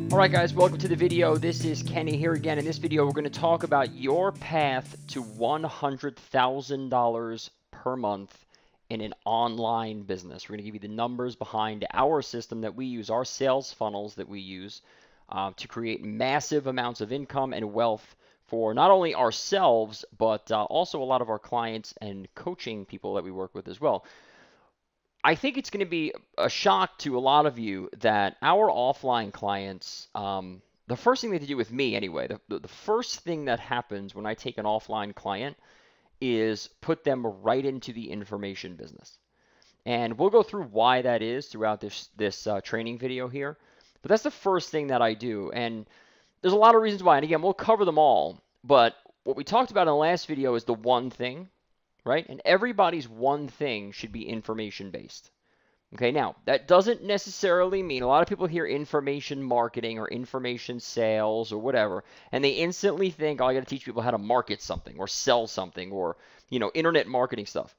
All right, guys, welcome to the video. This is Kenny here again. In this video, we're going to talk about your path to $100,000 per month in an online business. We're going to give you the numbers behind our system that we use, our sales funnels that we use to create massive amounts of income and wealth for not only ourselves, but also a lot of our clients and coaching people that we work with as well. I think it's going to be a shock to a lot of you that our offline clients, the first thing they do with me anyway, the first thing that happens when I take an offline client is put them right into the information business. And we'll go through why that is throughout this training video here. But that's the first thing that I do. And there's a lot of reasons why. And again, we'll cover them all. But what we talked about in the last video is the one thing, right? And everybody's one thing should be information based. Okay, now that doesn't necessarily mean a lot of people hear information marketing or information sales or whatever, and they instantly think, oh, I got to teach people how to market something or sell something or, internet marketing stuff.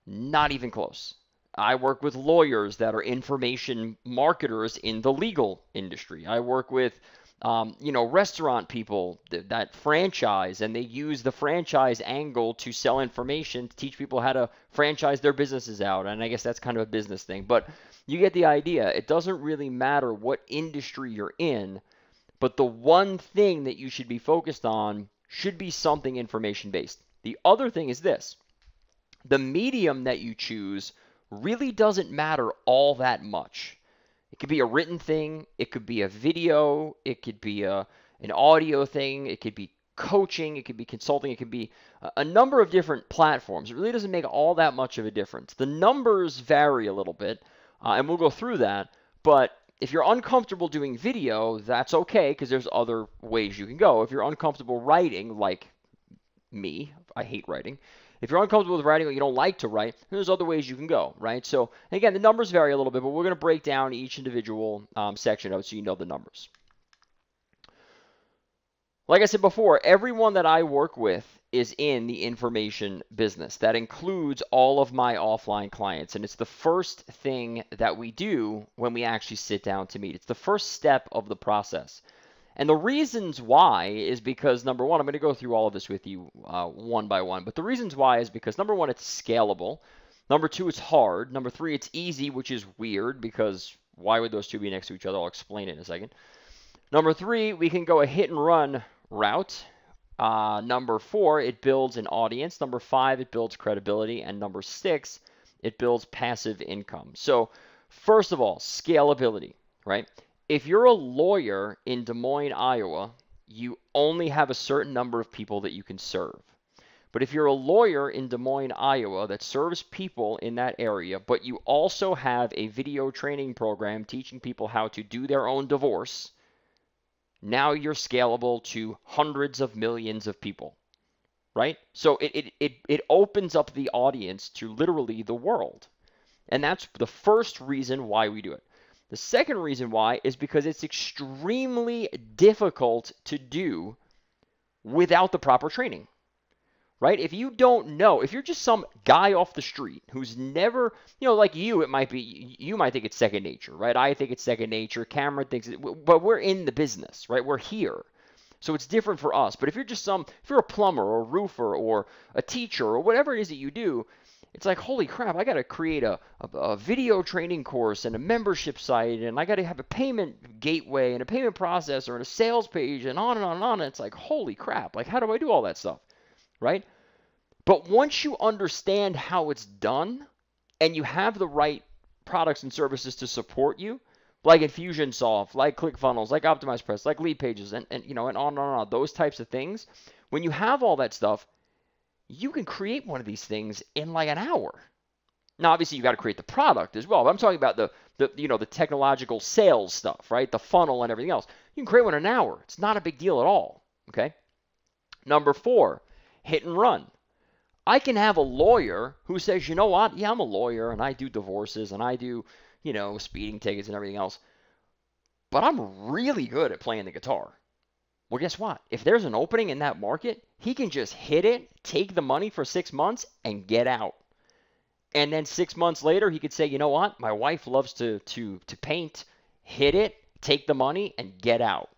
Not even close. I work with lawyers that are information marketers in the legal industry. I work with restaurant people that franchise, and they use the franchise angle to sell information to teach people how to franchise their businesses out. And I guess that's kind of a business thing, but you get the idea. It doesn't really matter what industry you're in, but the one thing that you should be focused on should be something information based. The other thing is this: the medium that you choose really doesn't matter all that much. It could be a written thing, it could be a video, it could be an audio thing, it could be coaching, it could be consulting, it could be a number of different platforms. It really doesn't make all that much of a difference. The numbers vary a little bit, and we'll go through that, but if you're uncomfortable doing video, that's okay, because there's other ways you can go. If you're uncomfortable writing, like me, I hate writing. If you're uncomfortable with writing or you don't like to write, there's other ways you can go, right? So, again, the numbers vary a little bit, but we're going to break down each individual section of it so you know the numbers. Like I said before, everyone that I work with is in the information business. That includes all of my offline clients, and it's the first thing that we do when we actually sit down to meet. It's the first step of the process. And the reasons why is because, number one, I'm going to go through all of this with you one by one. But the reasons why is because, number one, it's scalable. Number two, it's hard. Number three, it's easy, which is weird because why would those two be next to each other? I'll explain it in a second. Number three, we can go a hit and run route. Number four, it builds an audience. Number five, it builds credibility. And number six, it builds passive income. So first of all, scalability, right? If you're a lawyer in Des Moines, Iowa, you only have a certain number of people that you can serve. But if you're a lawyer in Des Moines, Iowa that serves people in that area, but you also have a video training program teaching people how to do their own divorce, now you're scalable to hundreds of millions of people, right? So it opens up the audience to literally the world. And that's the first reason why we do it. The second reason why is because it's extremely difficult to do without the proper training, right? If you don't know, if you're just some guy off the street who's never, like you, you might think it's second nature, right? I think it's second nature. Cameron thinks it, but we're in the business, right? We're here. So it's different for us. But if you're a plumber or a roofer or a teacher or whatever it is that you do, it's like, holy crap, I got to create a video training course and a membership site, and I got to have a payment gateway and a payment processor and a sales page and on and on and on. And it's like, holy crap, like, how do I do all that stuff, right? But once you understand how it's done and you have the right products and services to support you, like Infusionsoft, like ClickFunnels, like OptimizePress, like Lead Pages, and on and on, those types of things, when you have all that stuff, you can create one of these things in like an hour. Now, obviously, you got to create the product as well. But I'm talking about the technological sales stuff, right? The funnel and everything else. You can create one in an hour. It's not a big deal at all. Okay. Number four, hit and run. I can have a lawyer who says, you know what? Yeah, I'm a lawyer and I do divorces and I do, speeding tickets and everything else. But I'm really good at playing the guitar. Well, guess what? If there's an opening in that market, he can just hit it, take the money for 6 months, and get out. And then 6 months later, he could say, you know what? My wife loves to paint, hit it, take the money, and get out,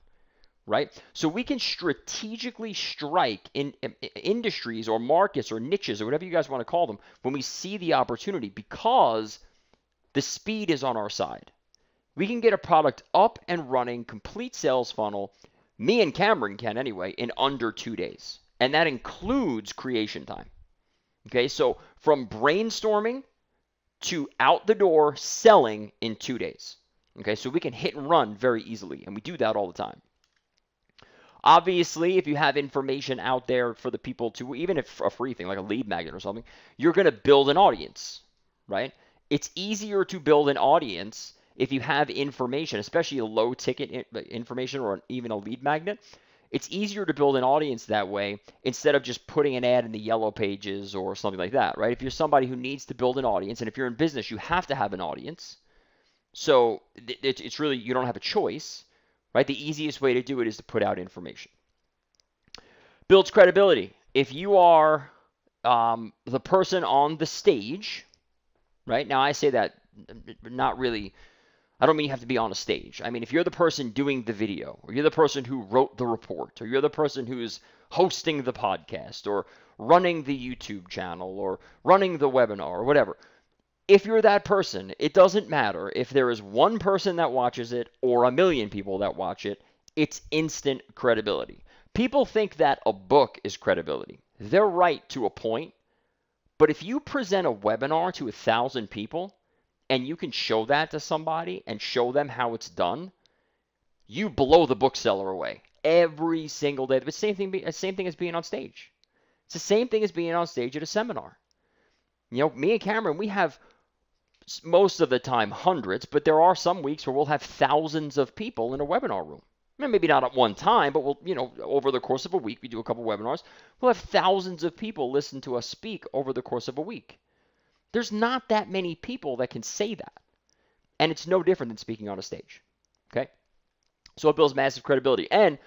right? So we can strategically strike in industries or markets or niches or whatever you guys want to call them when we see the opportunity because the speed is on our side. We can get a product up and running, complete sales funnel, me and Cameron can anyway, in under 2 days. And that includes creation time. Okay, so from brainstorming to out the door selling in 2 days. Okay, so we can hit and run very easily, and we do that all the time. Obviously, if you have information out there for the people to, even if a free thing like a lead magnet or something, you're going to build an audience, right? It's easier to build an audience if you have information, especially a low ticket information or even a lead magnet. It's easier to build an audience that way instead of just putting an ad in the yellow pages or something like that, right? If you're somebody who needs to build an audience, and if you're in business, you have to have an audience. So it's really, you don't have a choice, right? The easiest way to do it is to put out information. Builds credibility. If you are the person on the stage, right? Now I say that not really, I don't mean you have to be on a stage. I mean, if you're the person doing the video, or you're the person who wrote the report, or you're the person who's hosting the podcast, or running the YouTube channel, or running the webinar, or whatever. If you're that person, it doesn't matter if there is one person that watches it or a million people that watch it, it's instant credibility. People think that a book is credibility. They're right to a point, but if you present a webinar to 1,000 people, and you can show that to somebody and show them how it's done, you blow the bookseller away every single day. The same thing as being on stage. It's the same thing as being on stage at a seminar. You know, me and Cameron, we have most of the time hundreds, but there are some weeks where we'll have thousands of people in a webinar room. Maybe not at one time, but we'll, over the course of a week, we do a couple webinars. We'll have thousands of people listen to us speak over the course of a week. There's not that many people that can say that. And it's no different than speaking on a stage. Okay? So it builds massive credibility. And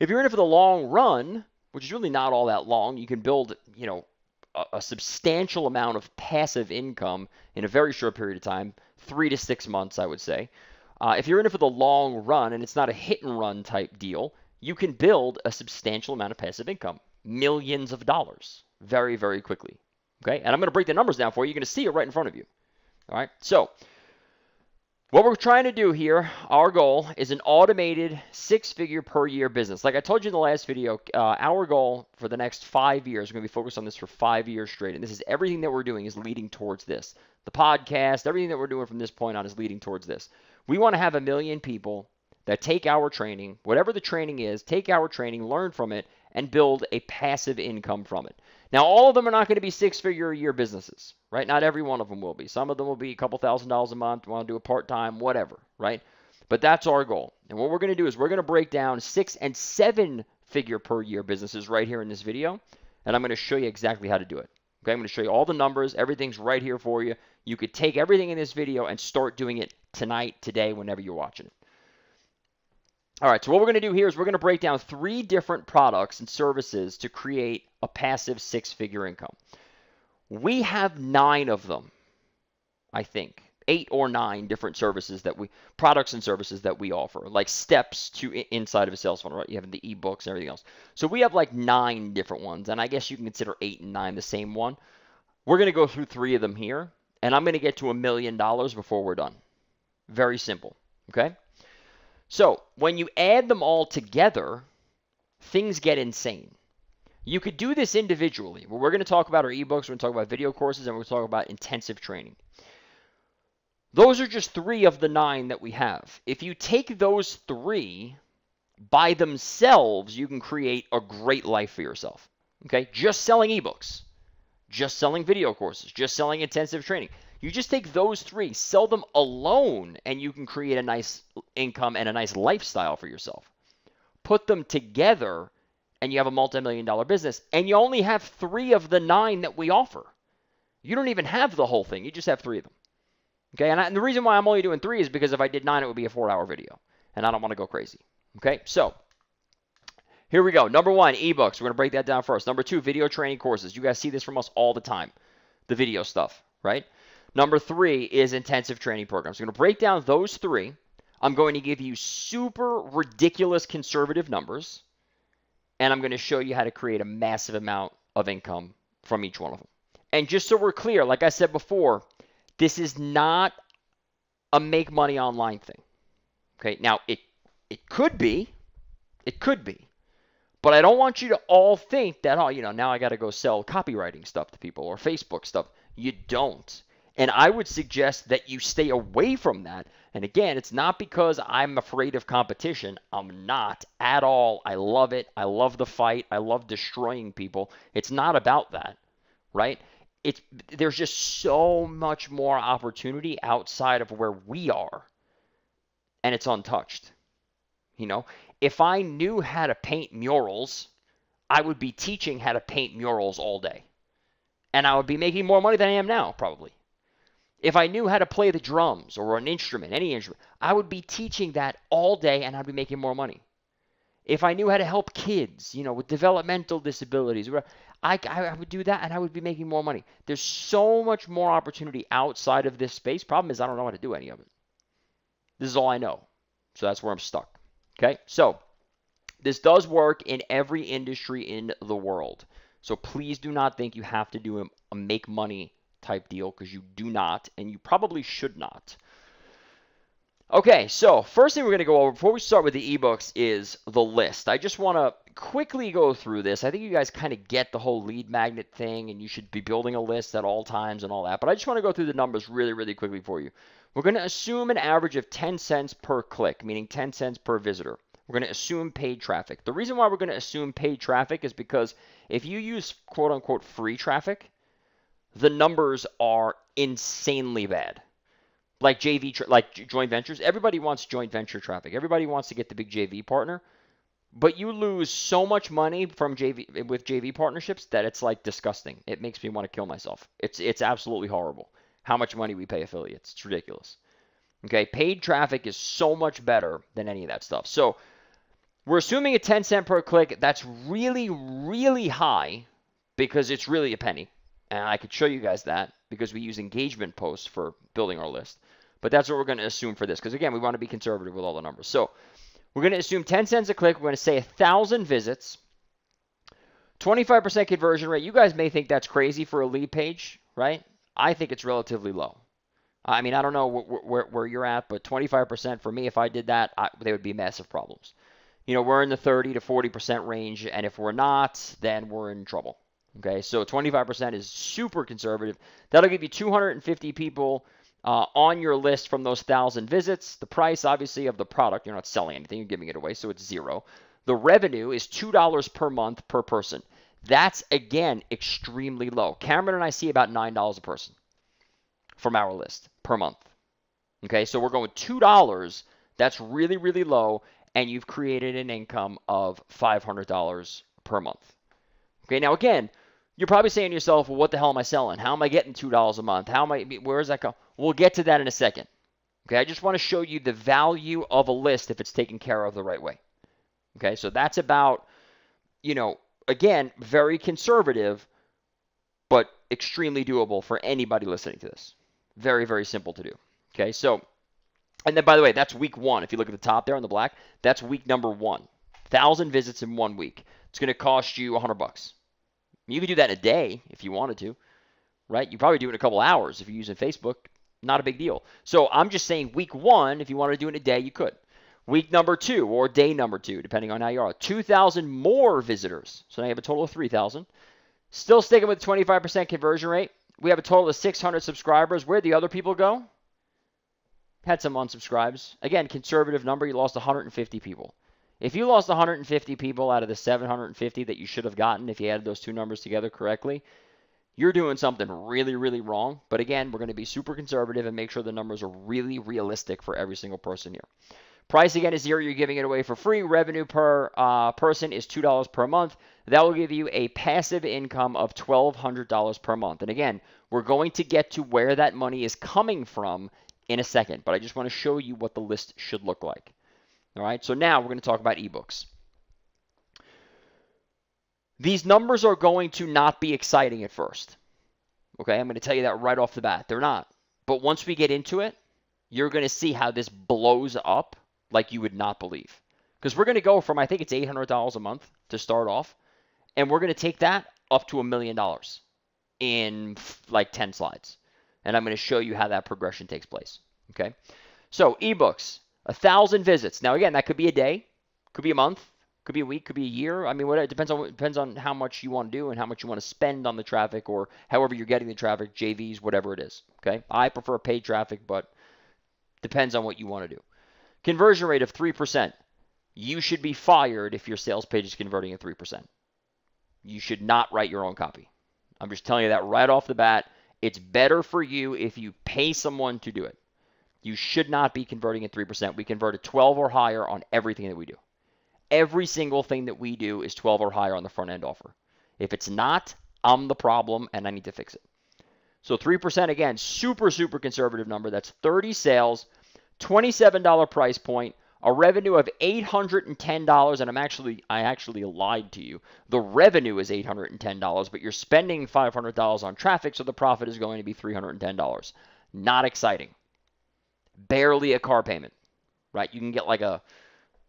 if you're in it for the long run, which is really not all that long, you can build, a substantial amount of passive income in a very short period of time, 3 to 6 months, I would say. If you're in it for the long run and it's not a hit and run type deal, you can build a substantial amount of passive income, millions of dollars, very, very quickly. Okay, and I'm going to break the numbers down for you. You're going to see it right in front of you. All right, so what we're trying to do here, our goal is an automated 6-figure per year business. Like I told you in the last video, our goal for the next 5 years, we're going to be focused on this for 5 years straight. And this is everything that we're doing is leading towards this. The podcast, everything that we're doing from this point on is leading towards this. We want to have 1 million people that take our training, whatever the training is, take our training, learn from it, and build a passive income from it. Now, all of them are not going to be 6-figure a year businesses, right? Not every one of them will be. Some of them will be a couple $1,000s a month, want to do a part-time, whatever, right? But that's our goal. And what we're going to do is we're going to break down 6- and 7-figure per year businesses right here in this video, and I'm going to show you exactly how to do it. Okay, I'm going to show you all the numbers. Everything's right here for you. You could take everything in this video and start doing it tonight, today, whenever you're watching it. All right, so what we're going to do here is we're going to break down 3 different products and services to create a passive 6-figure income. We have 9 of them, I think. 8 or 9 different services products and services that we offer, like steps to inside of a sales funnel, right? You have the ebooks and everything else. So we have like 9 different ones, and I guess you can consider 8 and 9 the same one. We're going to go through 3 of them here, and I'm going to get to $1 million before we're done. Very simple, okay? So when you add them all together, things get insane. You could do this individually. We're going to talk about our ebooks, we're going to talk about video courses, and we're going to talk about intensive training. Those are just 3 of the 9 that we have. If you take those 3 by themselves, you can create a great life for yourself. Okay? Just selling ebooks, just selling video courses, just selling intensive training. You just take those 3, sell them alone, and you can create a nice income and a nice lifestyle for yourself. Put them together, and you have a multi-million-dollar business, and you only have 3 of the 9 that we offer. You don't even have the whole thing. You just have 3 of them. Okay, and the reason why I'm only doing 3 is because if I did 9, it would be a 4-hour video, and I don't want to go crazy. Okay, so here we go. Number 1, ebooks. We're going to break that down first. Number 2, video training courses. You guys see this from us all the time, the video stuff, right? Number 3 is intensive training programs. We're going to break down those 3. I'm going to give you super ridiculous conservative numbers, and I'm going to show you how to create a massive amount of income from each one of them. And just so we're clear, like I said before, this is not a make money online thing. Okay, now it could be, but I don't want you to all think that, oh, now I got to go sell copywriting stuff to people or Facebook stuff. You don't. And I would suggest that you stay away from that. And again, it's not because I'm afraid of competition. I'm not at all. I love it. I love the fight. I love destroying people. It's not about that, right? There's just so much more opportunity outside of where we are, and it's untouched. If I knew how to paint murals, I would be teaching how to paint murals all day, and I would be making more money than I am now, probably. If I knew how to play the drums or an instrument, any instrument, I would be teaching that all day, and I'd be making more money. If I knew how to help kids, with developmental disabilities, I would do that, and I would be making more money. There's so much more opportunity outside of this space. Problem is, I don't know how to do any of it. This is all I know. So that's where I'm stuck. Okay? So this does work in every industry in the world. So please do not think you have to do a make money type deal, because you do not, and you probably should not. Okay, so first thing we're going to go over before we start with the ebooks is the list. I just want to quickly go through this. I think you guys kind of get the whole lead magnet thing, and you should be building a list at all times and all that. But I just want to go through the numbers really, really quickly for you. We're going to assume an average of 10 cents per click, meaning 10 cents per visitor. We're going to assume paid traffic. The reason why we're going to assume paid traffic is because if you use quote-unquote free traffic, the numbers are insanely bad. Like like joint ventures, everybody wants joint venture traffic. Everybody wants to get the big JV partner, but you lose so much money from JV partnerships that it's like disgusting. It makes me want to kill myself. It's absolutely horrible how much money we pay affiliates. It's ridiculous. Okay, paid traffic is so much better than any of that stuff. So we're assuming a 10 cent per click. That's really, really high because it's really a penny. And I could show you guys that because we use engagement posts for building our list. But that's what we're going to assume for this because, again, we want to be conservative with all the numbers. So we're going to assume 10 cents a click. We're going to say 1,000 visits, 25% conversion rate. You guys may think that's crazy for a lead page, right? I think it's relatively low. I mean, I don't know where you're at, but 25% for me, if I did that, they would be massive problems. We're in the 30 to 40% range, and if we're not, then we're in trouble. Okay, so 25% is super conservative. That'll give you 250 people on your list from those 1,000 visits. The price, obviously, of the product, you're not selling anything, you're giving it away, so it's zero. The revenue is $2 per month per person. That's, again, extremely low. Cameron and I see about $9 a person from our list per month. Okay, so we're going $2. That's really, really low, and you've created an income of $500 per month. Okay, now again, you're probably saying to yourself, well, what the hell am I selling? How am I getting $2 a month? Where does that go? We'll get to that in a second. Okay, I just want to show you the value of a list if it's taken care of the right way. Okay, so that's about, again, very conservative, but extremely doable for anybody listening to this. Very, very simple to do. Okay, so, and then by the way, that's week one. If you look at the top there in the black, that's week number 1. 1,000 visits in 1 week. It's going to cost you $100. You could do that in a day if you wanted to, right? You probably do it in a couple hours if you're using Facebook. Not a big deal. So I'm just saying week 1, if you wanted to do it in a day, you could. Week number 2 or day number 2, depending on how you are, 2,000 more visitors. So now you have a total of 3,000. Still sticking with 25% conversion rate. We have a total of 600 subscribers. Where'd the other people go? Had some unsubscribes. Again, conservative number. You lost 150 people. If you lost 150 people out of the 750 that you should have gotten if you added those two numbers together correctly, you're doing something really, really wrong. But again, we're going to be super conservative and make sure the numbers are really realistic for every single person here. Price, again, is 0. You're giving it away for free. Revenue per person is $2 per month. That will give you a passive income of $1,200 per month. And again, we're going to get to where that money is coming from in a second. But I just want to show you what the list should look like. All right, so now we're going to talk about ebooks. These numbers are going to not be exciting at first. Okay, I'm going to tell you that right off the bat. They're not. But once we get into it, you're going to see how this blows up like you would not believe. Because we're going to go from, I think it's $800 a month to start off, and we're going to take that up to $1 million in like 10 slides. And I'm going to show you how that progression takes place. Okay. So ebooks, 1,000 visits. Now, again, that could be a day, could be a month, could be a week, could be a year. I mean, it depends on how much you want to do and how much you want to spend on the traffic, or however you're getting the traffic, JVs, whatever it is. Okay. I prefer paid traffic, but depends on what you want to do. Conversion rate of 3%. You should be fired if your sales page is converting at 3%. You should not write your own copy. I'm just telling you that right off the bat. It's better for you if you pay someone to do it. You should not be converting at 3%. We convert at 12 or higher on everything that we do. Every single thing that we do is 12 or higher on the front end offer. If it's not, I'm the problem and I need to fix it. So 3%, again, super, super conservative number. That's 30 sales, $27 price point, a revenue of $810, and I actually lied to you. The revenue is $810, but you're spending $500 on traffic, so the profit is going to be $310. Not exciting. Barely a car payment, right? You can get like a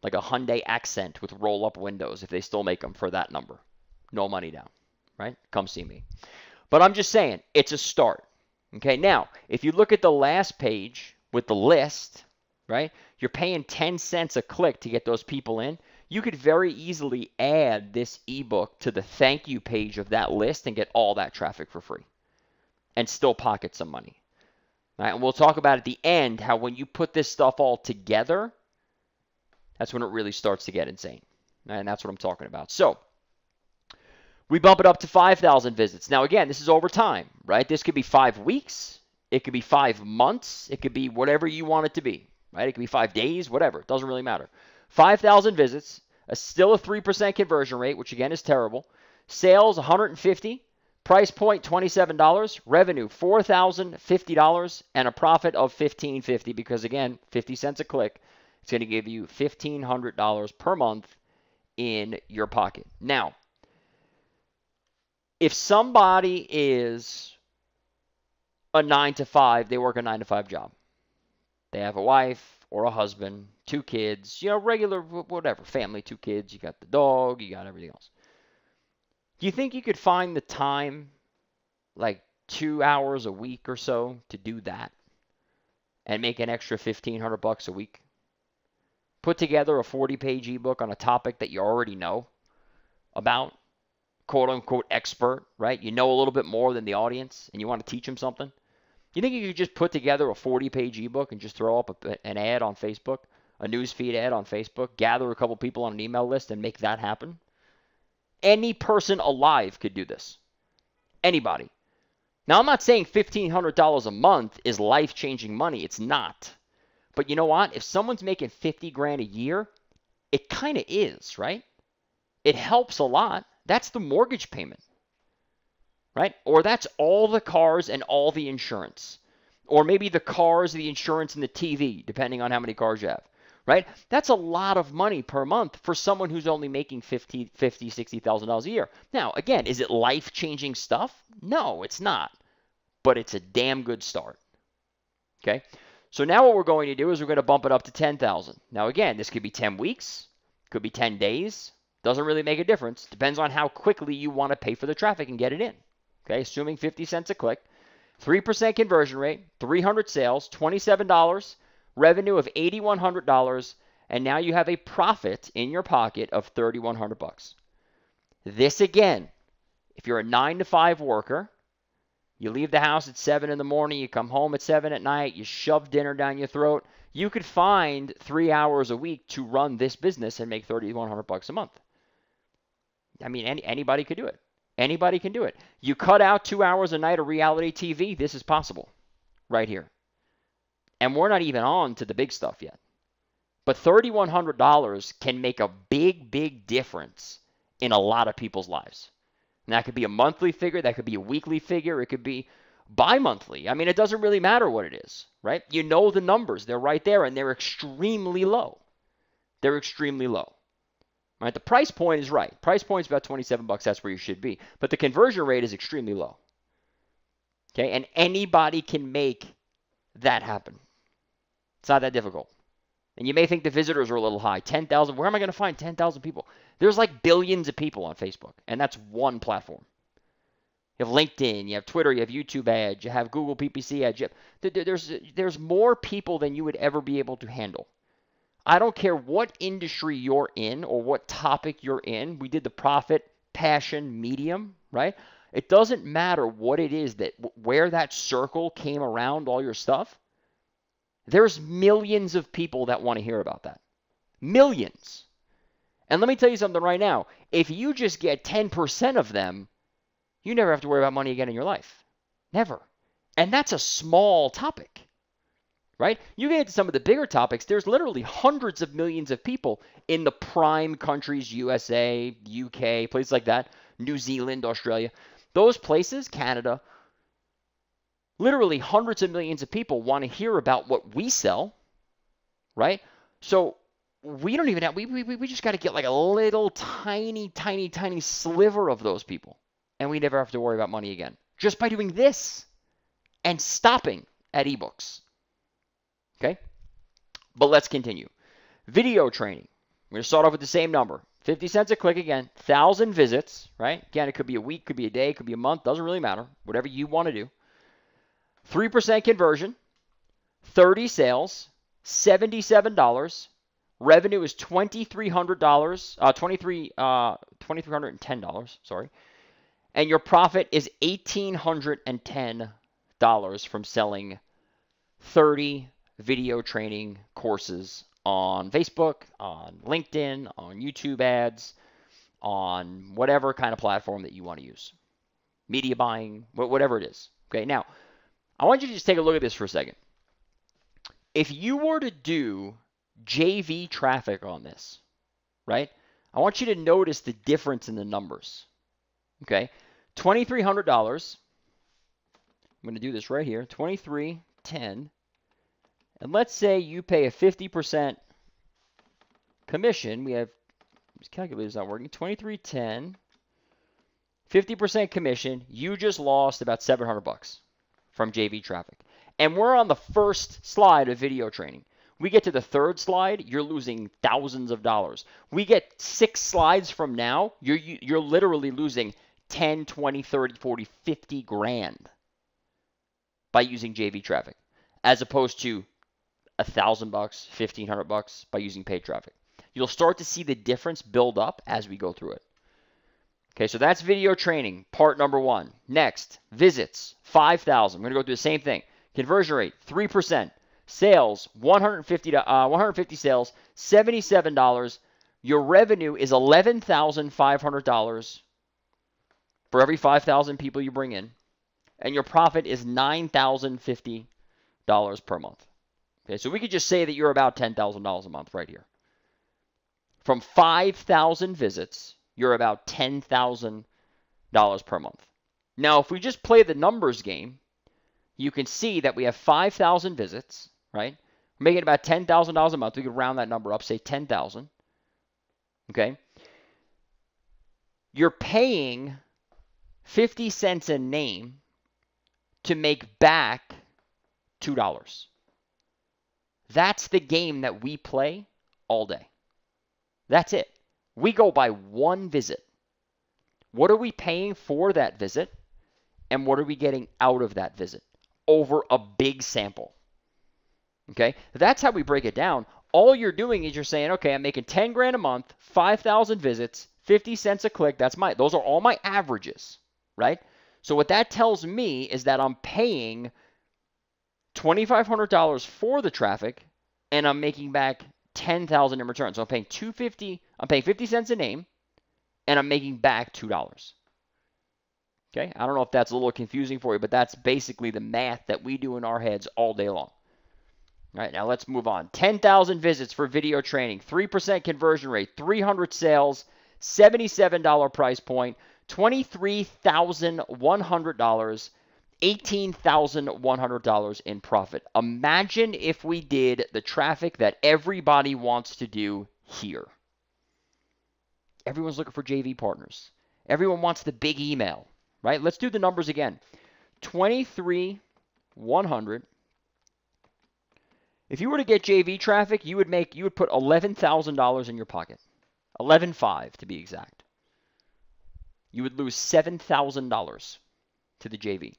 Hyundai Accent with roll-up windows if they still make them for that number. No money down, right? Come see me. But I'm just saying, it's a start. Okay, now, if you look at the last page with the list, right, you're paying 10 cents a click to get those people in. You could very easily add this ebook to the thank you page of that list and get all that traffic for free and still pocket some money. Right? And we'll talk about at the end how when you put this stuff all together, that's when it really starts to get insane. Right? And that's what I'm talking about. So we bump it up to 5,000 visits. Now, again, this is over time, right? This could be 5 weeks. It could be 5 months. It could be whatever you want it to be, right? It could be 5 days, whatever. It doesn't really matter. 5,000 visits, still a 3% conversion rate, which, again, is terrible. Sales, 150. Price point, $27. Revenue, $4,050. And a profit of $1,550 because, again, 50 cents a click. It's going to give you $1,500 per month in your pocket. Now, if somebody is a 9 to 5, they work a 9 to 5 job. They have a wife or a husband, 2 kids, regular, whatever, family, 2 kids. You got the dog, you got everything else. Do you think you could find the time, like 2 hours a week or so, to do that and make an extra $1,500 a week? Put together a 40-page ebook on a topic that you already know about, quote-unquote expert, right? You know a little bit more than the audience, and you want to teach them something. You think you could just put together a 40-page ebook and just throw up an ad on Facebook, a newsfeed ad on Facebook, gather a couple people on an email list, and make that happen? Any person alive could do this. Anybody. Now, I'm not saying $1,500 a month is life-changing money. It's not. But you know what? If someone's making $50,000 a year, it kind of is, right? It helps a lot. That's the mortgage payment, right? Or that's all the cars and all the insurance. Or maybe the cars, the insurance, and the TV, depending on how many cars you have, right? That's a lot of money per month for someone who's only making $50,000, $60,000 a year. Now, again, is it life-changing stuff? No, it's not. But it's a damn good start, okay? So now what we're going to do is we're going to bump it up to 10,000. Now, again, this could be 10 weeks, could be 10 days. Doesn't really make a difference. Depends on how quickly you want to pay for the traffic and get it in. Okay, assuming 50 cents a click. 3% conversion rate, 300 sales, $27, revenue of $8,100, and now you have a profit in your pocket of $3,100. This again, if you're a 9 to 5 worker, you leave the house at 7 in the morning, you come home at 7 at night, you shove dinner down your throat, you could find 3 hours a week to run this business and make $3,100 a month. I mean, anybody could do it. Anybody can do it. You cut out 2 hours a night of reality TV, this is possible right here. And we're not even on to the big stuff yet. But $3,100 can make a big, big difference in a lot of people's lives. And that could be a monthly figure, that could be a weekly figure, it could be bi-monthly. I mean, it doesn't really matter what it is, right? You know the numbers, they're right there, and they're extremely low. They're extremely low. Right? The price point is right. Price point is about $27. That's where you should be. But the conversion rate is extremely low. Okay, and anybody can make that happen. It's not that difficult. And you may think the visitors are a little high. 10,000, where am I going to find 10,000 people? There's like billions of people on Facebook, and that's one platform. You have LinkedIn, you have Twitter, you have YouTube ads, you have Google PPC ads. There's more people than you would ever be able to handle. I don't care what industry you're in or what topic you're in. We did the profit, passion, medium, right? It doesn't matter what it is that where that circle came around all your stuff. There's millions of people that want to hear about that. Millions. And let me tell you something right now. If you just get 10% of them, you never have to worry about money again in your life. Never. And that's a small topic, right? You get into some of the bigger topics, there's literally hundreds of millions of people in the prime countries, USA, UK, places like that, New Zealand, Australia. Those places, Canada, literally hundreds of millions of people want to hear about what we sell, right? So we don't even have, we just got to get like a little tiny sliver of those people. And we never have to worry about money again. Just by doing this and stopping at ebooks. Okay? But let's continue. Video training. We're going to start off with the same number. 50 cents a click again. 1,000 visits, right? Again, it could be a week, could be a day, could be a month. Doesn't really matter. Whatever you want to do. 3% conversion. 30 sales. $77. Revenue is $2,300. $2,310, sorry. And your profit is $1,810 from selling 30 video training courses on Facebook, on LinkedIn, on YouTube ads, on whatever kind of platform that you want to use. Media buying, whatever it is. Okay, now, I want you to just take a look at this for a second. If you were to do JV traffic on this, right, I want you to notice the difference in the numbers. Okay, $2,300. I'm going to do this right here. $2,310. And let's say you pay a 50% commission. We have this calculator's not working. $2,310. 50% commission. You just lost about $700 from JV traffic. And we're on the first slide of video training. We get to the third slide, you're losing thousands of dollars. We get 6 slides from now, you're literally losing 10, 20, 30, 40, 50 grand by using JV traffic, as opposed to $1,000, $1,500 by using paid traffic. You'll start to see the difference build up as we go through it. Okay, so that's video training, part number 1. Next, visits, 5,000. We're going to go through the same thing. Conversion rate, 3%. Sales, 150 sales, $77. Your revenue is $11,500 for every 5,000 people you bring in. And your profit is $9,050 per month. Okay, so we could just say that you're about $10,000 a month right here. From 5,000 visits, you're about $10,000 per month. Now, if we just play the numbers game, you can see that we have 5,000 visits, right? We're making about $10,000 a month. We could round that number up, say 10,000. Okay? You're paying 50 cents a name to make back $2. That's the game that we play all day. That's it. We go by one visit. What are we paying for that visit? And what are we getting out of that visit over a big sample? Okay, that's how we break it down. All you're doing is you're saying, okay, I'm making 10 grand a month, 5,000 visits, 50 cents a click. Those are all my averages, right? So what that tells me is that I'm paying $2,500 for the traffic, and I'm making back $10,000 in return. So I'm paying $250. I'm paying 50 cents a name, and I'm making back $2. Okay, I don't know if that's a little confusing for you, but that's basically the math that we do in our heads all day long. All right, now let's move on. 10,000 visits for video training, 3% conversion rate, 300 sales, $77 price point, $23,100, $18,100 in profit. Imagine if we did the traffic that everybody wants to do here. Everyone's looking for JV partners. Everyone wants the big email, right? Let's do the numbers again. $23,100 If you were to get JV traffic, you would put $11,000 in your pocket. 11.5 to be exact. You would lose $7,000 to the JV.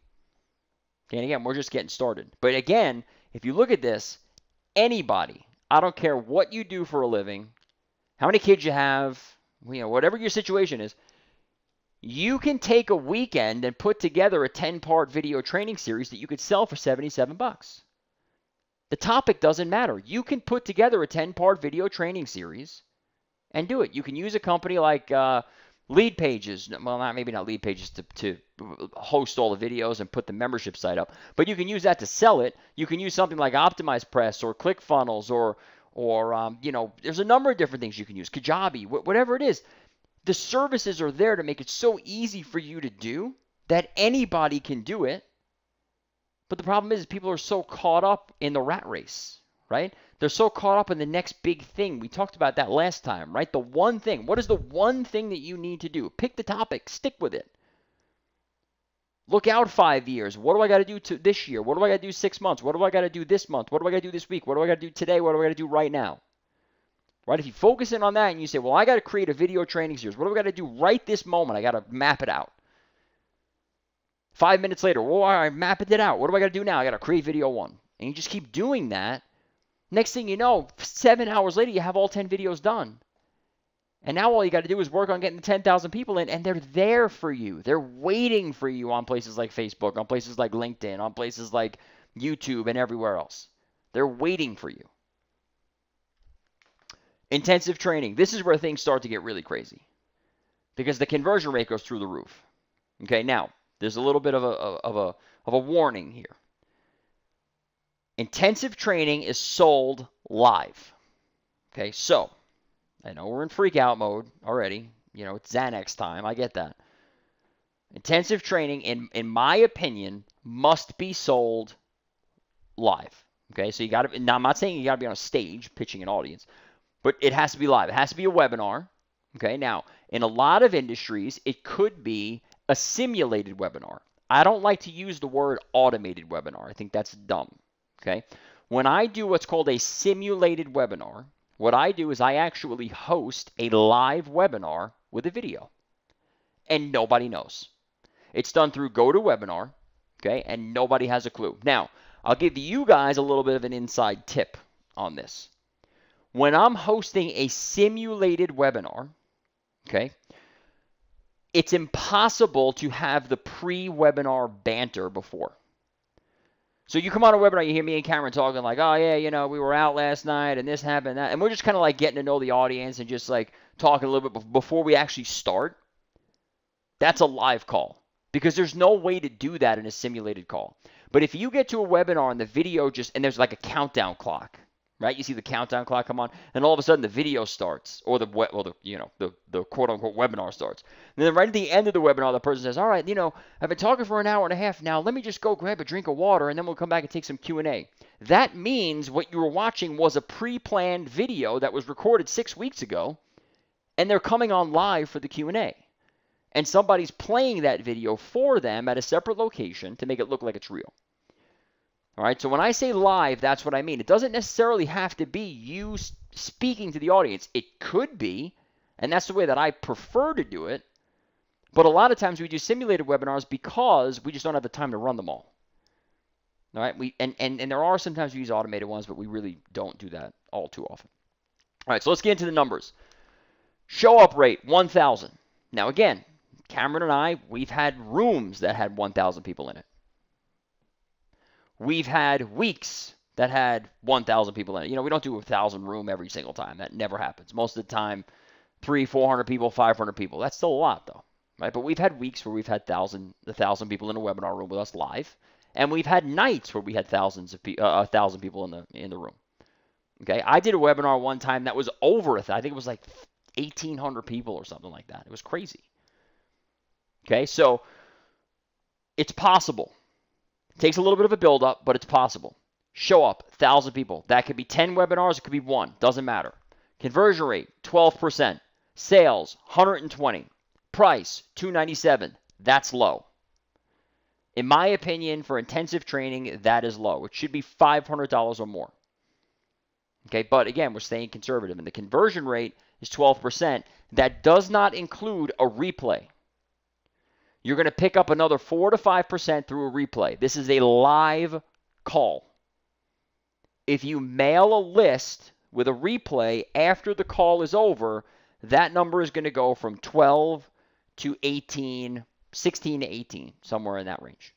And again, we're just getting started. But again, if you look at this, anybody, I don't care what you do for a living, how many kids you have, whatever your situation is, you can take a weekend and put together a 10-part video training series that you could sell for $77. The topic doesn't matter. You can put together a 10-part video training series and do it. You can use a company like Lead Pages. Well, maybe not Lead Pages to host all the videos and put the membership site up, but you can use that to sell it. You can use something like Optimize Press or ClickFunnels or there's a number of different things you can use. Kajabi, whatever it is. The services are there to make it so easy for you to do that anybody can do it. But the problem is people are so caught up in the rat race, right? They're so caught up in the next big thing. We talked about that last time, right? The one thing. What is the one thing that you need to do? Pick the topic. Stick with it. Look out 5 years. What do I got to do this year? What do I got to do 6 months? What do I got to do this month? What do I got to do this week? What do I got to do today? What do I got to do right now? Right? If you focus in on that and you say, well, I got to create a video training series. What do I got to do right this moment? I got to map it out. 5 minutes later, well, I mapped it out. What do I got to do now? I got to create video 1. And you just keep doing that. Next thing you know, 7 hours later, you have all 10 videos done. And now all you got to do is work on getting the 10,000 people in, and they're there for you. They're waiting for you on places like Facebook, on places like LinkedIn, on places like YouTube, and everywhere else. They're waiting for you. Intensive training. This is where things start to get really crazy because the conversion rate goes through the roof. Okay, now there's a little bit of a warning here. Intensive training is sold live. Okay, so I know we're in freak out mode already. It's Xanax time. I get that. Intensive training, in my opinion, must be sold live. Okay, so you got to. Now I'm not saying you got to be on a stage pitching an audience. But it has to be live. It has to be a webinar. Okay, now, in a lot of industries, it could be a simulated webinar. I don't like to use the word automated webinar. I think that's dumb. Okay, when I do what's called a simulated webinar, what I do is I actually host a live webinar with a video. And nobody knows. It's done through GoToWebinar, okay, and nobody has a clue. Now, I'll give you guys a little bit of an inside tip on this. When I'm hosting a simulated webinar, okay, it's impossible to have the pre-webinar banter before. So you come on a webinar, you hear me and Cameron talking like, oh yeah, we were out last night and this happened, that, and we're just kind of like getting to know the audience and just like talking a little bit before we actually start. That's a live call because there's no way to do that in a simulated call. But if you get to a webinar and the video and there's like a countdown clock. Right, you see the countdown clock come on, and all of a sudden the video starts, or the quote unquote webinar starts. And then right at the end of the webinar, the person says, "All right, I've been talking for an hour and a half now. Let me just go grab a drink of water, and then we'll come back and take some Q&A." That means what you were watching was a pre-planned video that was recorded 6 weeks ago, and they're coming on live for the Q&A. And somebody's playing that video for them at a separate location to make it look like it's real. All right, so when I say live, that's what I mean. It doesn't necessarily have to be you speaking to the audience. It could be, and that's the way that I prefer to do it. But a lot of times we do simulated webinars because we just don't have the time to run them all. All right, and there are sometimes we use automated ones, but we really don't do that all too often. All right, so let's get into the numbers. Show up rate, 1,000. Now again, Cameron and I, we've had rooms that had 1,000 people in it. We've had weeks that had 1,000 people in it. We don't do a 1,000 room every single time. That never happens. Most of the time, 300, 400 people, 500 people. That's still a lot, though, right? But we've had weeks where we've had 1,000 people in a webinar room with us live, and we've had nights where we had 1,000 people in the room. Okay, I did a webinar one time that was over. I think it was like 1,800 people or something like that. It was crazy. Okay, so it's possible. Takes a little bit of a build-up, but it's possible. Show up, 1,000 people. That could be 10 webinars. It could be 1. Doesn't matter. Conversion rate, 12%. Sales, 120. Price, $297. That's low. In my opinion, for intensive training, that is low. It should be $500 or more. Okay, but again, we're staying conservative, and the conversion rate is 12%. That does not include a replay. You're going to pick up another 4 to 5% through a replay. This is a live call. If you mail a list with a replay after the call is over, that number is going to go from 12 to 18, 16 to 18, somewhere in that range.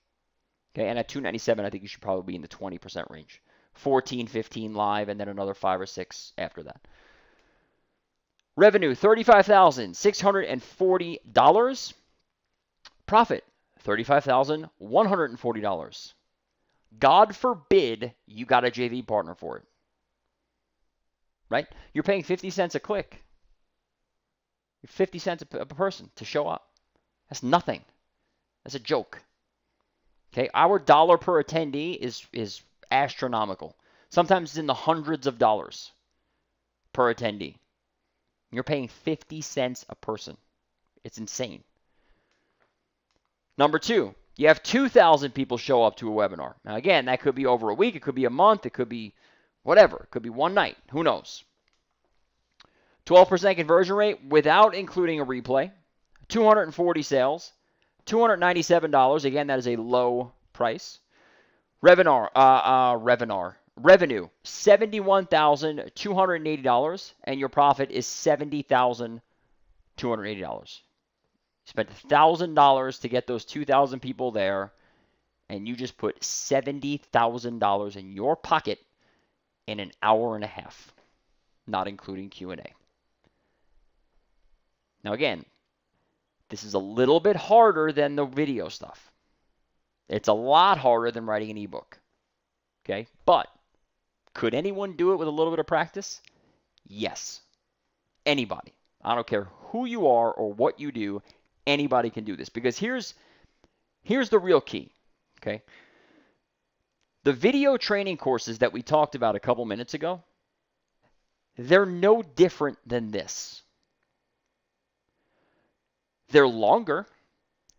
Okay, and at 297, I think you should probably be in the 20% range. 14, 15 live, and then another 5 or 6 after that. Revenue, $35,640. Profit, $35,140. God forbid you got a JV partner for it. Right? You're paying 50 cents a click. 50 cents a person to show up. That's nothing. That's a joke. Okay, our dollar per attendee is astronomical. Sometimes it's in the hundreds of dollars per attendee. You're paying 50 cents a person. It's insane. Number 2, you have 2,000 people show up to a webinar. Now again, that could be over a week, it could be a month, it could be whatever. It could be one night. Who knows? 12% conversion rate without including a replay. 240 sales. $297. Again, that is a low price. Revenue, $71,280, and your profit is $70,280. Spent $1,000 to get those 2,000 people there, and you just put $70,000 in your pocket in an hour and a half, not including Q&A. Now again, this is a little bit harder than the video stuff. It's a lot harder than writing an ebook. Okay? But could anyone do it with a little bit of practice? Yes. Anybody. I don't care who you are or what you do, anybody can do this. Because here's the real key. Okay? The video training courses that we talked about a couple minutes ago, they're no different than this. They're longer,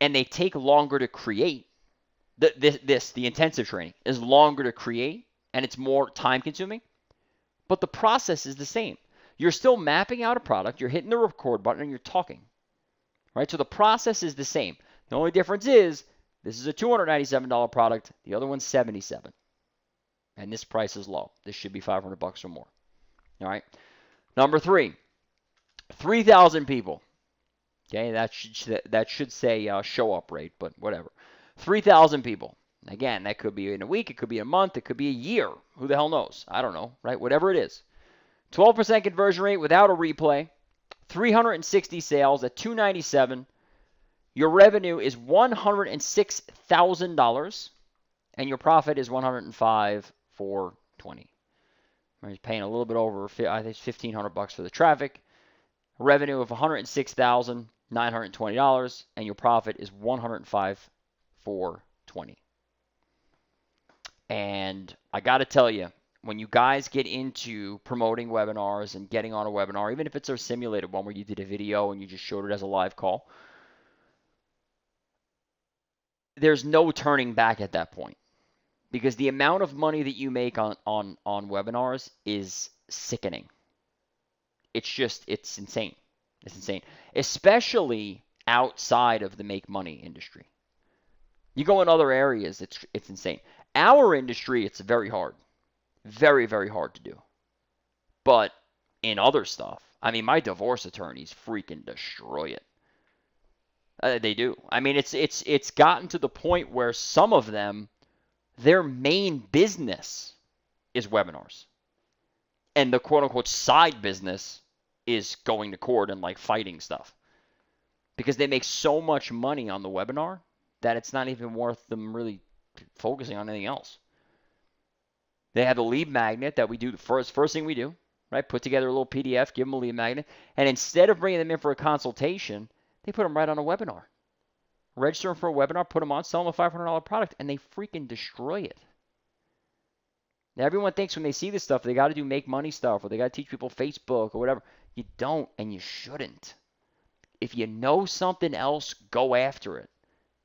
and they take longer to create. The intensive training is longer to create, and it's more time consuming, but the process is the same. You're still mapping out a product, you're hitting the record button, and you're talking, right? So the process is the same. The only difference is this is a $297 product, the other one's $77, and this price is low. This should be $500 or more. All right. Number 3, 3,000 people. Okay, that should say show up rate, but whatever. 3,000 people. Again, that could be in a week, it could be a month, it could be a year. Who the hell knows? I don't know, right? Whatever it is. 12% conversion rate without a replay. 360 sales at $297. Your revenue is $106,000, and your profit is $105,420. You're paying a little bit over, I think it's $1,500 for the traffic. Revenue of $106,920, and your profit is $105,420. And I got to tell you, when you guys get into promoting webinars and getting on a webinar, even if it's a simulated one where you did a video and you just showed it as a live call, there's no turning back at that point, because the amount of money that you make on webinars is sickening. It's insane. It's insane, especially outside of the make money industry. You go in other areas, it's insane. Our industry, it's very hard. Very, very hard to do. But in other stuff, I mean, my divorce attorneys freaking destroy it. They do. I mean, it's gotten to the point where some of them, their main business is webinars. And the quote-unquote side business is going to court and like fighting stuff. Because they make so much money on the webinar that it's not even worth them really focusing on anything else. They have a lead magnet that we do, the first thing we do, right? Put together a little PDF, give them a lead magnet, and instead of bringing them in for a consultation, they put them right on a webinar. Register them for a webinar, put them on, sell them a $500 product, and they freaking destroy it. Now, everyone thinks when they see this stuff, they got to do make money stuff, or they got to teach people Facebook or whatever. You don't, and you shouldn't. If you know something else, go after it.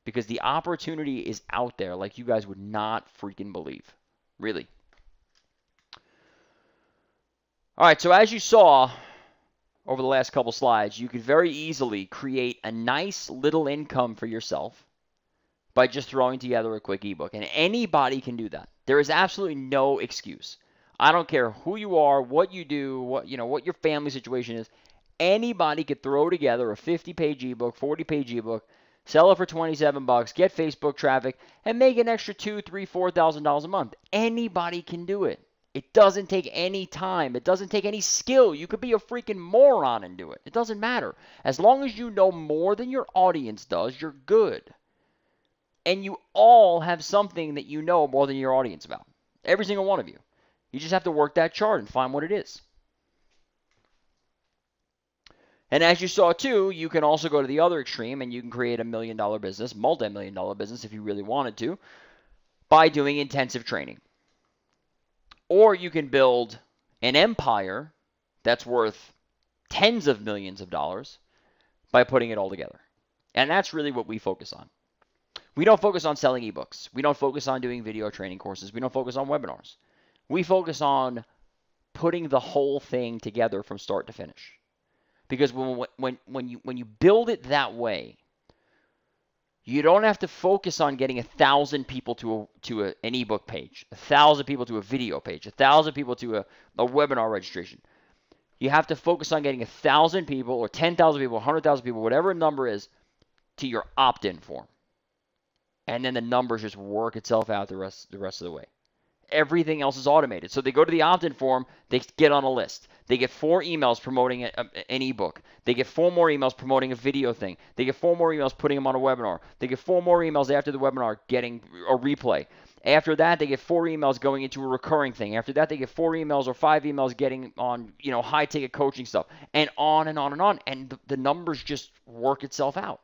Because the opportunity is out there like you guys would not freaking believe. Really. All right, so as you saw over the last couple slides, you could very easily create a nice little income for yourself by just throwing together a quick ebook. And anybody can do that. There is absolutely no excuse. I don't care who you are, what you do, what your family situation is. Anybody could throw together a 50-page ebook, 40-page ebook, sell it for $27, get Facebook traffic, and make an extra $2,000, $3,000, $4,000 a month. Anybody can do it. It doesn't take any time. It doesn't take any skill. You could be a freaking moron and do it. It doesn't matter. As long as you know more than your audience does, you're good. And you all have something that you know more than your audience about. Every single one of you. You just have to work that chart and find what it is. And as you saw too, you can also go to the other extreme and you can create $1 million business, multi-million dollar business if you really wanted to, by doing intensive training. Or you can build an empire that's worth tens of millions of dollars by putting it all together. And that's really what we focus on. We don't focus on selling ebooks. We don't focus on doing video training courses. We don't focus on webinars. We focus on putting the whole thing together from start to finish. Because when you build it that way, you don't have to focus on getting 1,000 people to an ebook page, 1,000 people to a video page, 1,000 people to a webinar registration. You have to focus on getting 1,000 people or 10,000 people, 100,000 people, whatever the number is, to your opt-in form. And then the numbers just work itself out the rest of the way. Everything else is automated. So they go to the opt-in form, they get on a list. They get 4 emails promoting an ebook. They get 4 more emails promoting a video thing. They get 4 more emails putting them on a webinar. They get 4 more emails after the webinar getting a replay. After that, they get 4 emails going into a recurring thing. After that, they get 4 emails or 5 emails getting on, high-ticket coaching stuff, and on and on and on. And the numbers just work itself out.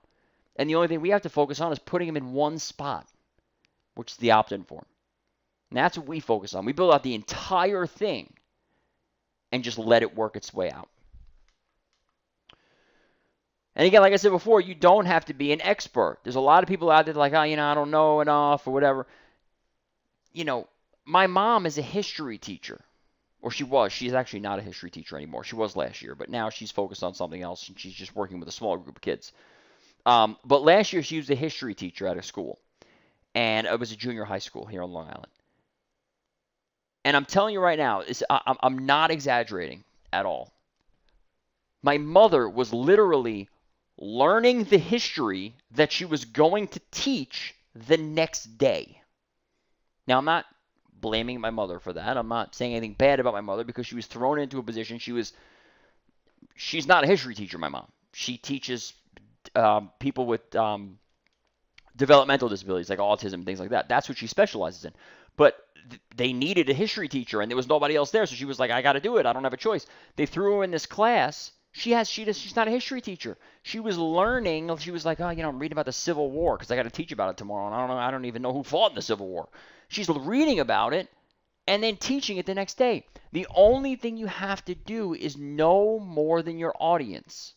And the only thing we have to focus on is putting them in one spot, which is the opt-in form. And that's what we focus on. We build out the entire thing and just let it work its way out. And again, like I said before, you don't have to be an expert. There's a lot of people out there like, I don't know enough or whatever. My mom is a history teacher. Or she was. She's actually not a history teacher anymore. She was last year, but now she's focused on something else and she's just working with a small group of kids. But last year she was a history teacher at a school. And it was a junior high school here on Long Island. And I'm telling you right now, I'm not exaggerating at all. My mother was literally learning the history that she was going to teach the next day. Now, I'm not blaming my mother for that. I'm not saying anything bad about my mother because she was thrown into a position. She's not a history teacher, my mom. She teaches people with developmental disabilities like autism, things like that. That's what she specializes in. But they needed a history teacher, and there was nobody else there, so she was like, I got to do it. I don't have a choice. They threw her in this class. She's not a history teacher. She was learning. She was like, I'm reading about the Civil War because I got to teach about it tomorrow, and I don't even know who fought in the Civil War. She's reading about it and then teaching it the next day. The only thing you have to do is know more than your audience.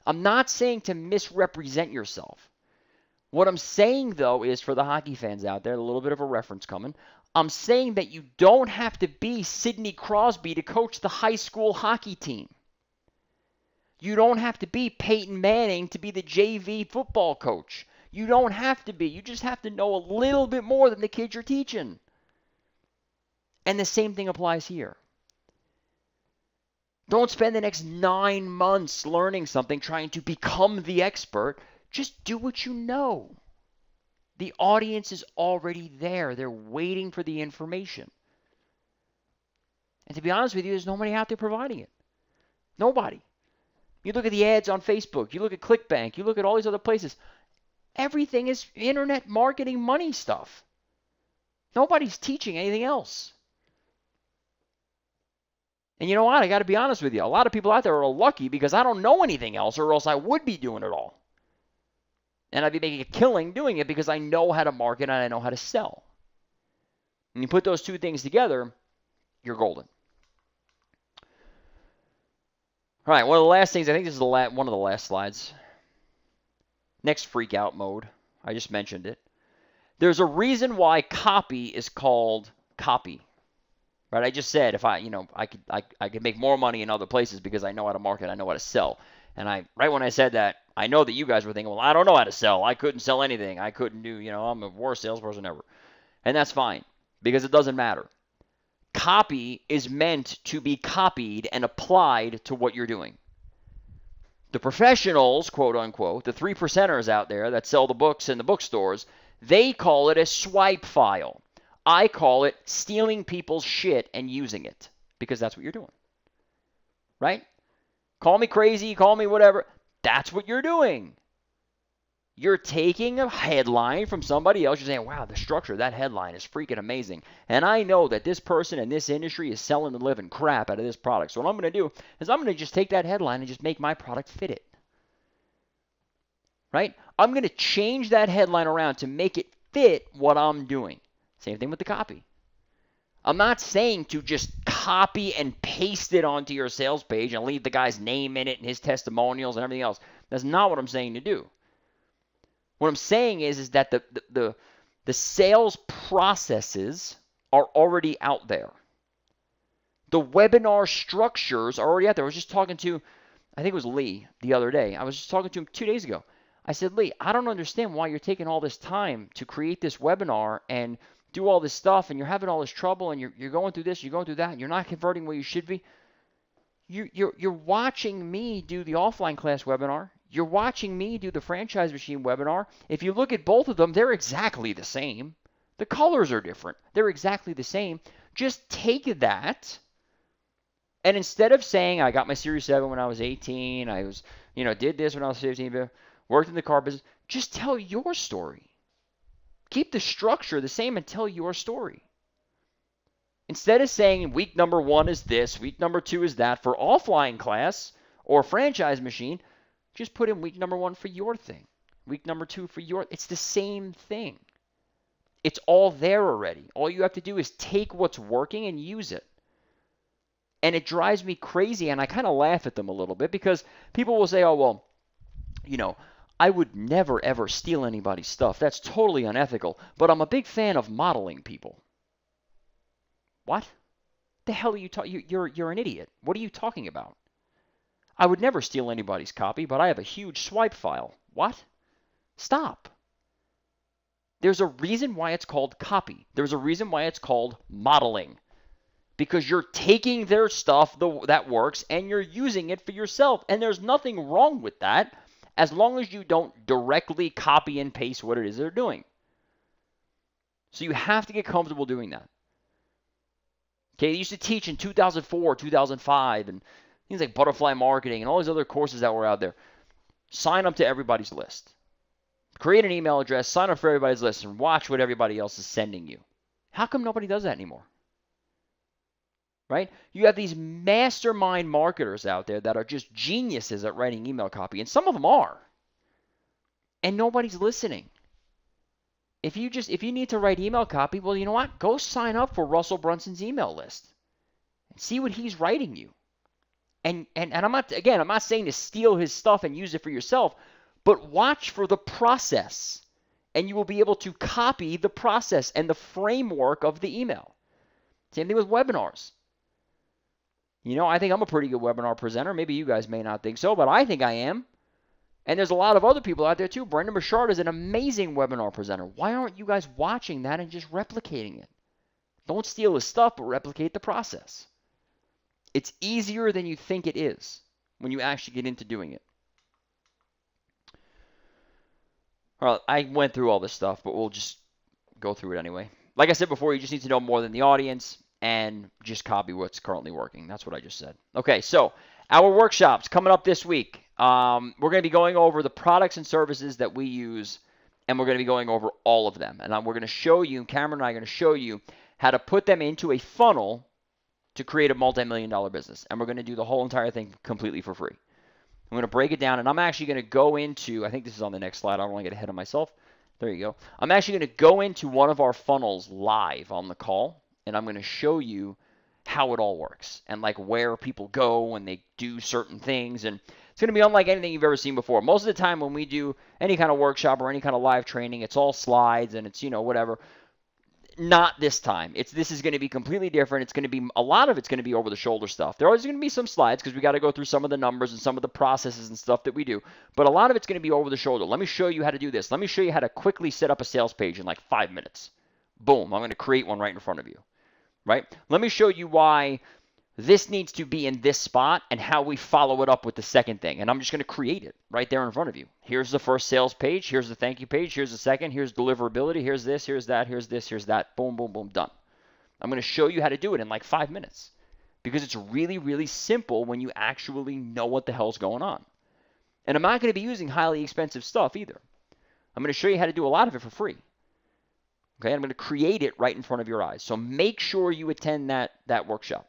I'm not saying to misrepresent yourself. What I'm saying, though, is for the hockey fans out there, a little bit of a reference coming, I'm saying that you don't have to be Sidney Crosby to coach the high school hockey team. You don't have to be Peyton Manning to be the JV football coach. You don't have to be. You just have to know a little bit more than the kids you're teaching. And the same thing applies here. Don't spend the next 9 months learning something, trying to become the expert. Just do what you know. The audience is already there. They're waiting for the information. And to be honest with you, there's nobody out there providing it. Nobody. You look at the ads on Facebook. You look at ClickBank. You look at all these other places. Everything is internet marketing money stuff. Nobody's teaching anything else. And you know what? I got to be honest with you. A lot of people out there are lucky because I don't know anything else, or else I would be doing it all. And I'd be making a killing doing it because I know how to market and I know how to sell. And you put those two things together, you're golden. All right, one of the last things, I think this is one of the last slides. Next, freak out mode. I just mentioned it. There's a reason why copy is called copy. right? I just said if I could make more money in other places because I know how to market, I know how to sell. And right when I said that, I know that you guys were thinking, well, I don't know how to sell. I couldn't sell anything. I couldn't do, I'm the worst salesperson ever. And that's fine because it doesn't matter. Copy is meant to be copied and applied to what you're doing. The professionals, quote unquote, the 3%ers out there that sell the books in the bookstores, they call it a swipe file. I call it stealing people's shit and using it because that's what you're doing. Right? Call me crazy, call me whatever. That's what you're doing. You're taking a headline from somebody else. You're saying, wow, the structure of that headline is freaking amazing. And I know that this person in this industry is selling the living crap out of this product. So what I'm going to do is I'm going to just take that headline and just make my product fit it. Right? I'm going to change that headline around to make it fit what I'm doing. Same thing with the copy. I'm not saying to just copy and paste it onto your sales page and leave the guy's name in it and his testimonials and everything else. That's not what I'm saying to do. What I'm saying is that the sales processes are already out there. The webinar structures are already out there. I was just talking to, I think it was Lee the other day. I was just talking to him 2 days ago. I said, Lee, I don't understand why you're taking all this time to create this webinar and do all this stuff, and you're having all this trouble, and you're going through this, you're going through that, and you're not converting where you should be. You're watching me do the offline class webinar. You're watching me do the franchise machine webinar. If you look at both of them, they're exactly the same. The colors are different. They're exactly the same. Just take that, and instead of saying, I got my Series 7 when I was 18, I was, did this when I was 15, worked in the car business, just tell your story. Keep the structure the same and tell your story. Instead of saying week number 1 is this, week number 2 is that for offline class or franchise machine, just put in week number 1 for your thing. Week number 2 for your, it's the same thing. It's all there already. All you have to do is take what's working and use it. And it drives me crazy, and I kind of laugh at them a little bit because people will say, oh, well, I would never, ever steal anybody's stuff. That's totally unethical. But I'm a big fan of modeling people. What? The hell are you talking? You're an idiot. What are you talking about? I would never steal anybody's copy, but I have a huge swipe file. What? Stop. There's a reason why it's called copy. There's a reason why it's called modeling. Because you're taking their stuff that works and you're using it for yourself. And there's nothing wrong with that as long as you don't directly copy and paste what it is they're doing. So you have to get comfortable doing that. Okay, they used to teach in 2004, 2005, and things like butterfly marketing and all these other courses that were out there. Sign up to everybody's list. Create an email address, sign up for everybody's list, and watch what everybody else is sending you. How come nobody does that anymore? Right? You have these mastermind marketers out there that are just geniuses at writing email copy, and some of them are. And nobody's listening. If you need to write email copy, well, you know what? Go sign up for Russell Brunson's email list and see what he's writing you. And I'm not saying to steal his stuff and use it for yourself, but watch for the process, and you will be able to copy the process and the framework of the email. Same thing with webinars. I think I'm a pretty good webinar presenter. Maybe you guys may not think so, but I think I am. And there's a lot of other people out there too. Brendan Burchard is an amazing webinar presenter. Why aren't you guys watching that and just replicating it? Don't steal his stuff, but replicate the process. It's easier than you think it is when you actually get into doing it. All right, I went through all this stuff, but we'll just go through it anyway. Like I said before, you just need to know more than the audience and just copy what's currently working. That's what I just said. Okay, so our workshops coming up this week. We're going to be going over the products and services that we use, and we're going to be going over all of them. And we're going to show you, Cameron and I are going to show you how to put them into a funnel to create a multi-million-dollar business. And we're going to do the whole entire thing completely for free. I'm going to break it down, and I'm actually going to go into, I think this is on the next slide. I don't want to get ahead of myself. There you go. I'm actually going to go into one of our funnels live on the call, and I'm going to show you how it all works and like where people go when they do certain things. And it's going to be unlike anything you've ever seen before. Most of the time when we do any kind of workshop or any kind of live training, it's all slides and it's, whatever. Not this time. This is going to be completely different. It's going to be a lot of it's going to be over the shoulder stuff. There always going to be some slides because we got to go through some of the numbers and some of the processes and stuff that we do. But a lot of it's going to be over the shoulder. Let me show you how to do this. Let me show you how to quickly set up a sales page in like 5 minutes. Boom, I'm going to create one right in front of you. Right? Let me show you why this needs to be in this spot and how we follow it up with the second thing. And I'm just going to create it right there in front of you. Here's the first sales page. Here's the thank you page. Here's the second. Here's deliverability. Here's this. Here's that. Here's this. Here's that. Boom, boom, boom. Done. I'm going to show you how to do it in like 5 minutes because it's really, really simple when you actually know what the hell's going on. And I'm not going to be using highly expensive stuff either. I'm going to show you how to do a lot of it for free. Okay, I'm going to create it right in front of your eyes. So make sure you attend that workshop.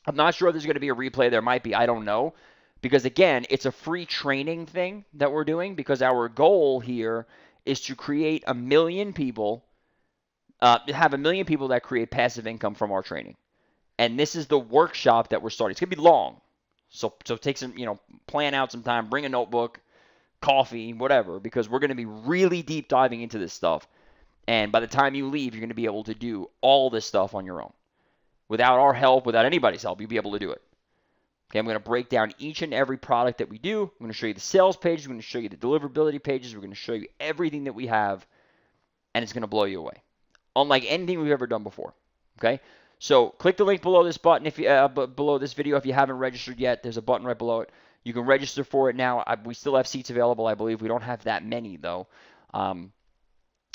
I'm not sure if there's going to be a replay. There might be. I don't know. Because, again, it's a free training thing that we're doing because our goal here is to create 1 million people, have 1 million people that create passive income from our training. And this is the workshop that we're starting. It's going to be long. So take some, plan out some time, bring a notebook, coffee, whatever, because we're going to be really deep diving into this stuff. And by the time you leave, you're going to be able to do all this stuff on your own. Without our help, without anybody's help, you'll be able to do it. Okay, I'm going to break down each and every product that we do. I'm going to show you the sales pages. I'm going to show you the deliverability pages. We're going to show you everything that we have, and it's going to blow you away. Unlike anything we've ever done before. Okay, so click the link below this button if you below this video if you haven't registered yet. There's a button right below it. You can register for it now. We still have seats available, I believe. We don't have that many though.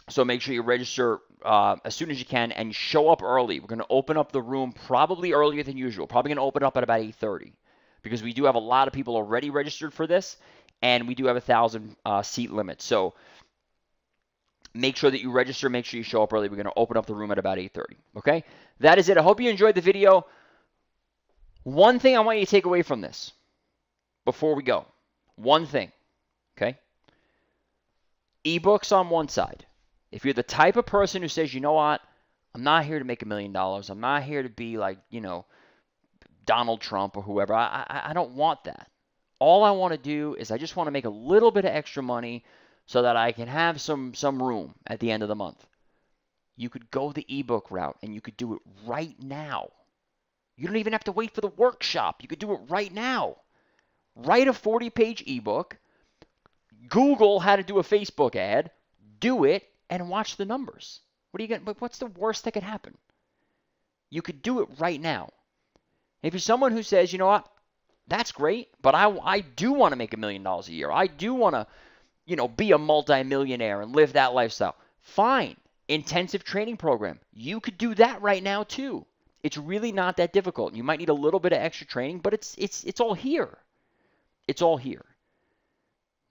So make sure you register as soon as you can and show up early. We're going to open up the room probably earlier than usual. Probably going to open up at about 8:30 because we do have a lot of people already registered for this, and we do have a 1,000 seat limit. So make sure that you register. Make sure you show up early. We're going to open up the room at about 8:30. Okay? That is it. I hope you enjoyed the video. One thing I want you to take away from this before we go. One thing. Okay? Ebooks on one side. If you're the type of person who says, you know what, I'm not here to make $1 million. I'm not here to be like, Donald Trump or whoever. I don't want that. All I want to do is I just want to make a little bit of extra money so that I can have some room at the end of the month. You could go the ebook route and you could do it right now. You don't even have to wait for the workshop. You could do it right now. Write a 40-page ebook. Google how to do a Facebook ad. Do it. And watch the numbers. What's the worst that could happen? You could do it right now. If you're someone who says, you know what, that's great, but I do want to make $1 million a year. I do want to, be a multimillionaire and live that lifestyle. Fine. Intensive training program. You could do that right now too. It's really not that difficult. You might need a little bit of extra training, but it's all here. It's all here.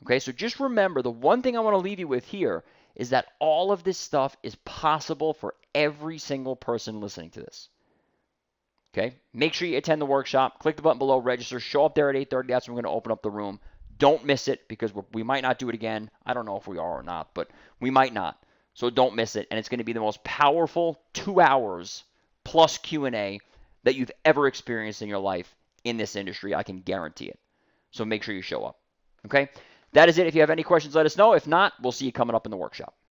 Okay, so just remember the one thing I want to leave you with here is that all of this stuff is possible for every single person listening to this. Okay? Make sure you attend the workshop. Click the button below, register. Show up there at 8:30. That's when we're going to open up the room. Don't miss it because we might not do it again. I don't know if we are or not, but we might not. So don't miss it. And it's going to be the most powerful 2 hours plus Q&A that you've ever experienced in your life in this industry. I can guarantee it. So make sure you show up. Okay? That is it. If you have any questions, let us know. If not, we'll see you coming up in the workshop.